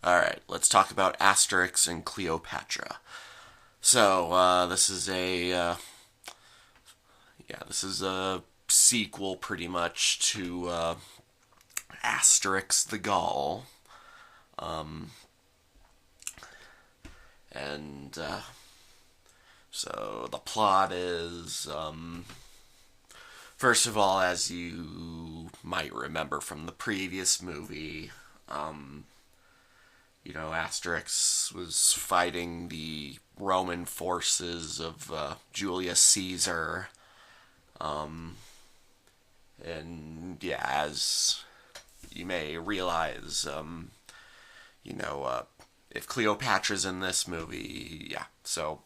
Alright, let's talk about Asterix and Cleopatra. So, this is a sequel pretty much to Asterix the Gaul. And so the plot is, first of all, as you might remember from the previous movie, Asterix was fighting the Roman forces of Julius Caesar. And yeah, as you may realize, if Cleopatra's in this movie, yeah. So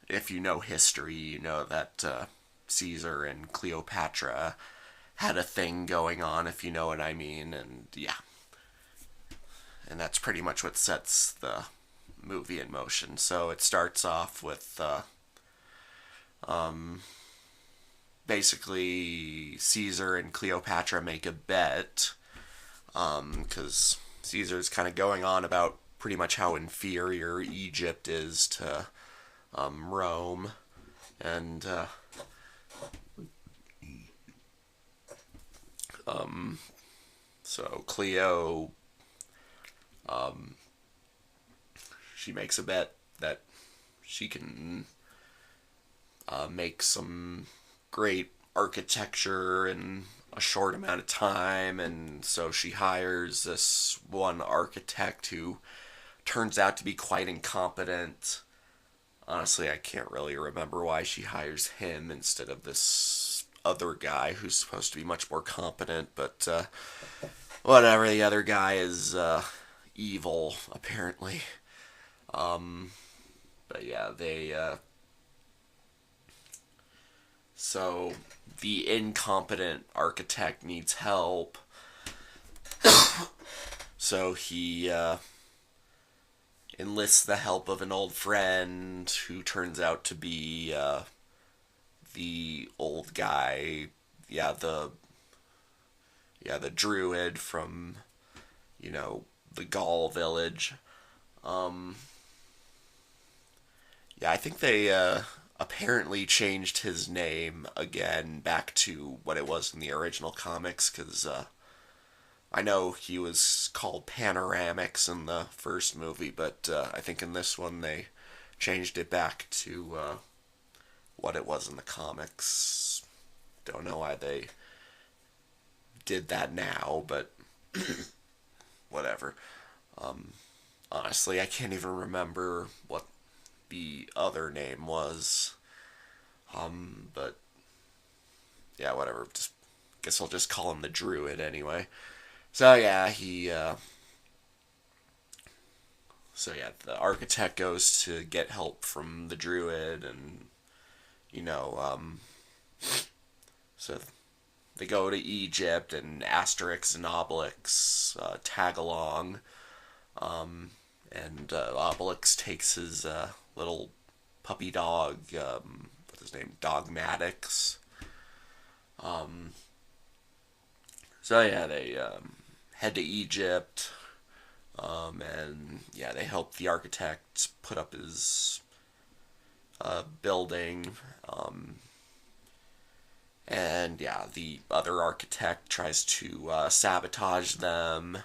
if you know history, you know that Caesar and Cleopatra had a thing going on, if you know what I mean. And yeah, and that's pretty much what sets the movie in motion. So it starts off with basically Caesar and Cleopatra make a bet because Caesar's kind of going on about pretty much how inferior Egypt is to Rome, and so Cleo, she makes a bet that she can make some great architecture in a short amount of time, and so she hires this one architect who turns out to be quite incompetent. Honestly, I can't really remember why she hires him instead of this other guy who's supposed to be much more competent, but whatever. The other guy is evil, apparently. But yeah, so the incompetent architect needs help. So he enlists the help of an old friend who turns out to be the old guy. The druid from the Gaul village. Um, yeah, I think they apparently changed his name again back to what it was in the original comics because I know he was called Panoramix in the first movie, but I think in this one they changed it back to what it was in the comics. Don't know why they did that now, but whatever. Um, Honestly, I can't even remember what the other name was. But yeah, whatever. Just guess I'll just call him the Druid anyway. So yeah, the architect goes to get help from the Druid, and you know, um, so they go to Egypt, and Asterix and Obelix tag along, and Obelix takes his little puppy dog, what's his name, Dogmatix. Um, so yeah, they head to Egypt, and yeah, they help the architect put up his building. Um, and yeah, the other architect tries to sabotage them.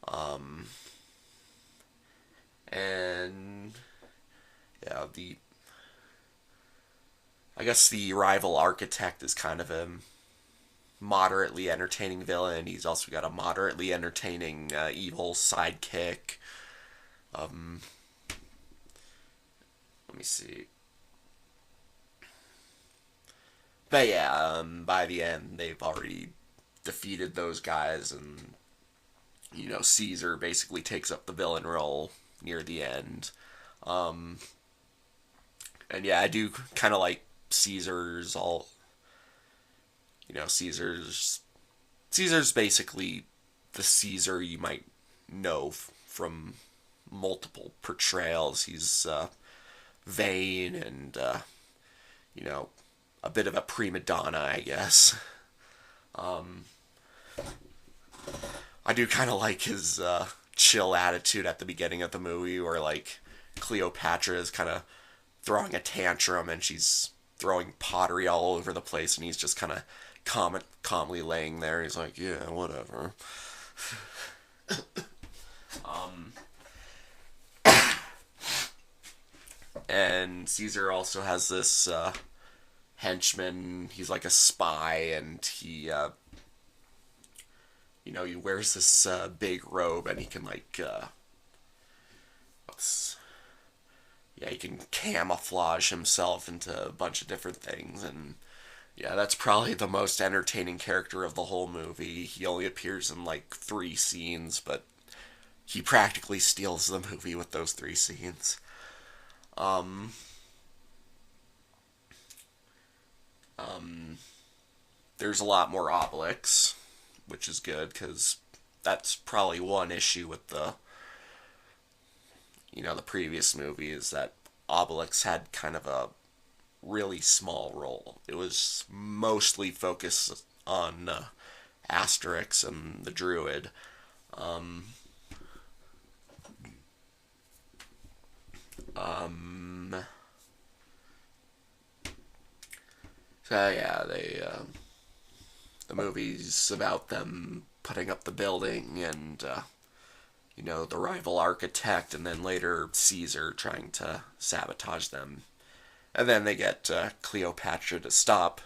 Um, and yeah, the I guess the rival architect is kind of a moderately entertaining villain. He's also got a moderately entertaining evil sidekick. Um, Let me see. But yeah, by the end, they've already defeated those guys, and Caesar basically takes up the villain role near the end. Um, and yeah, I do kind of like Caesar's all. Caesar's basically the Caesar you might know from multiple portrayals. He's vain and you know a bit of a prima donna, I guess. Um, I do kind of like his chill attitude at the beginning of the movie, where like Cleopatra is kind of throwing a tantrum and she's throwing pottery all over the place, and he's just kind of calmly laying there. He's like, yeah, whatever. Um, and Caesar also has this henchman. He's like a spy, and he wears this big robe, and he can like, what's yeah, he can camouflage himself into a bunch of different things, and yeah, that's probably the most entertaining character of the whole movie. He only appears in like 3 scenes, but he practically steals the movie with those 3 scenes. Um, um, there's a lot more Obelix, which is good because that's probably one issue with the previous movie is that Obelix had kind of a really small role. It was mostly focused on Asterix and the Druid. Um, um, so yeah, the movie's about them putting up the building and the rival architect, and then later Caesar trying to sabotage them. And then they get Cleopatra to stop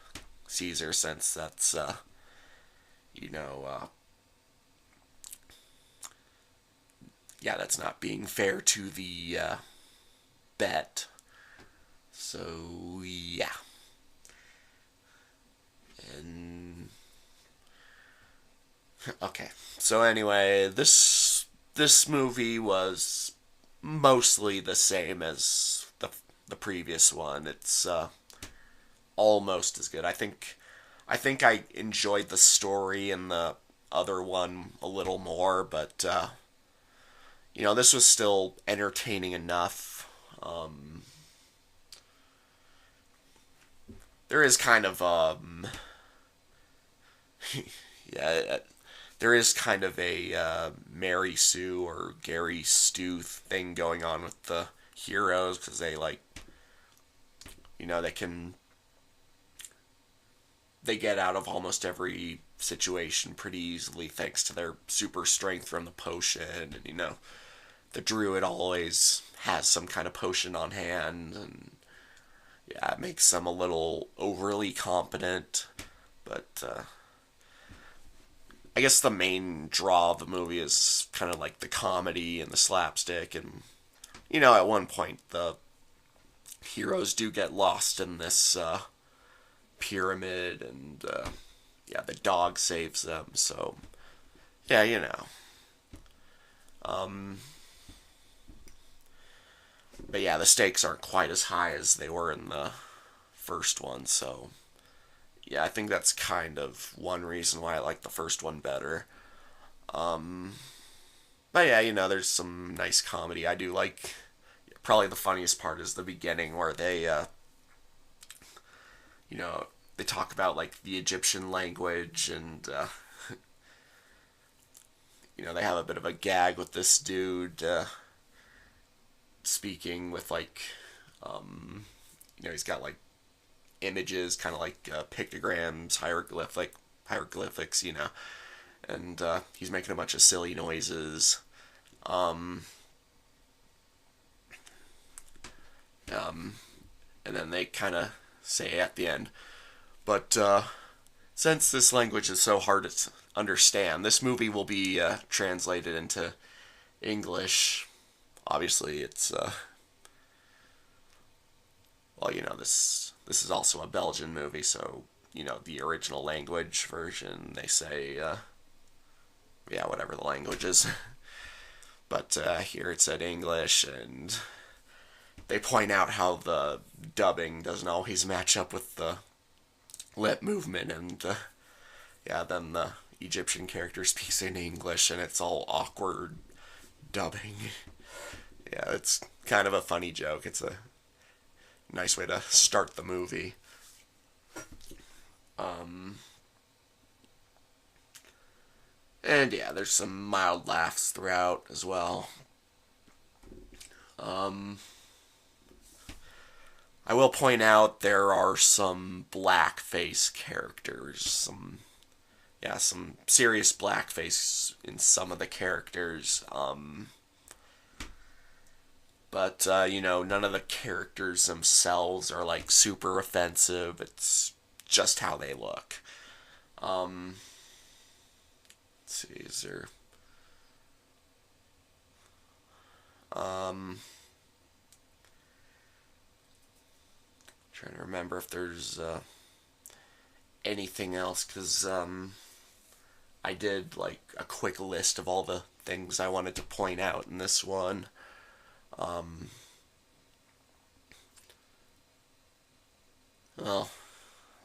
Caesar, since that's, you know, that's not being fair to the bet. So, yeah. And okay. So anyway, this movie was mostly the same as the previous one. It's almost as good. I think I enjoyed the story in the other one a little more, but this was still entertaining enough. There is kind of yeah, there is kind of a Mary Sue or Gary Stu thing going on with the heroes, because they like, they get out of almost every situation pretty easily thanks to their super strength from the potion, and the druid always has some kind of potion on hand, and yeah, it makes them a little overly competent, but I guess the main draw of the movie is kind of like the comedy and the slapstick, and at one point the heroes do get lost in this pyramid, and the dog saves them. So yeah, um, but yeah, the stakes aren't quite as high as they were in the first one. So yeah, I think that's kind of one reason why I like the first one better. Um, but yeah, there's some nice comedy. I do like. Probably the funniest part is the beginning, where you know, they talk about like the Egyptian language, and they have a bit of a gag with this dude speaking with like, he's got like images, kind of like pictograms, hieroglyphics, and he's making a bunch of silly noises. Um, um, and then they kind of say at the end, but since this language is so hard to understand, this movie will be translated into English. Obviously, it's this is also a Belgian movie, so the original language version, they say whatever the language is. But here it said English, and they point out how the dubbing doesn't always match up with the lip movement, and then the Egyptian character speaks in English, and it's all awkward dubbing. Yeah, it's kind of a funny joke. It's a nice way to start the movie. Um, And yeah, there's some mild laughs throughout as well. Um, I will point out there are some blackface characters, some serious blackface in some of the characters. But none of the characters themselves are like super offensive. It's just how they look. Um, let's see, is there? Um, Trying to remember if there's anything else, because I did like a quick list of all the things I wanted to point out in this one. Um, well,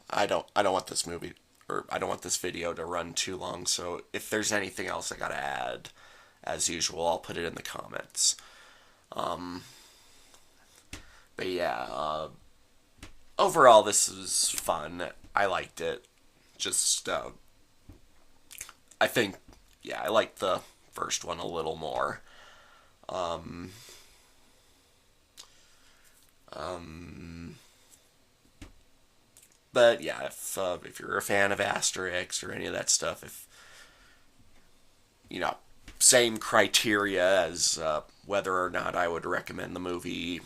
I don't want this movie, or I don't want this video to run too long. So if there's anything else I gotta add, as usual, I'll put it in the comments. Um, but yeah, overall this was fun. I liked it. Just I think, yeah, I liked the first one a little more. Um, um, but yeah, if you're a fan of Asterix or any of that stuff, if you know, same criteria as whether or not I would recommend the movie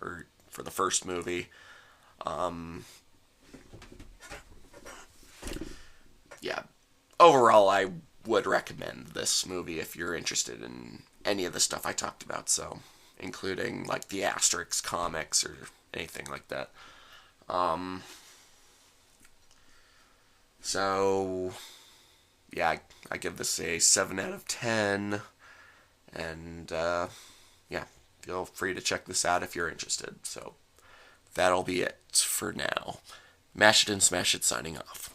or for the first movie. Um, yeah, overall, I would recommend this movie if you're interested in any of the stuff I talked about. So, including like the Asterix comics or anything like that. Um, so yeah, I give this a 7 out of 10, and yeah, feel free to check this out if you're interested. So that'll be it for now. Mash it and smash it signing off.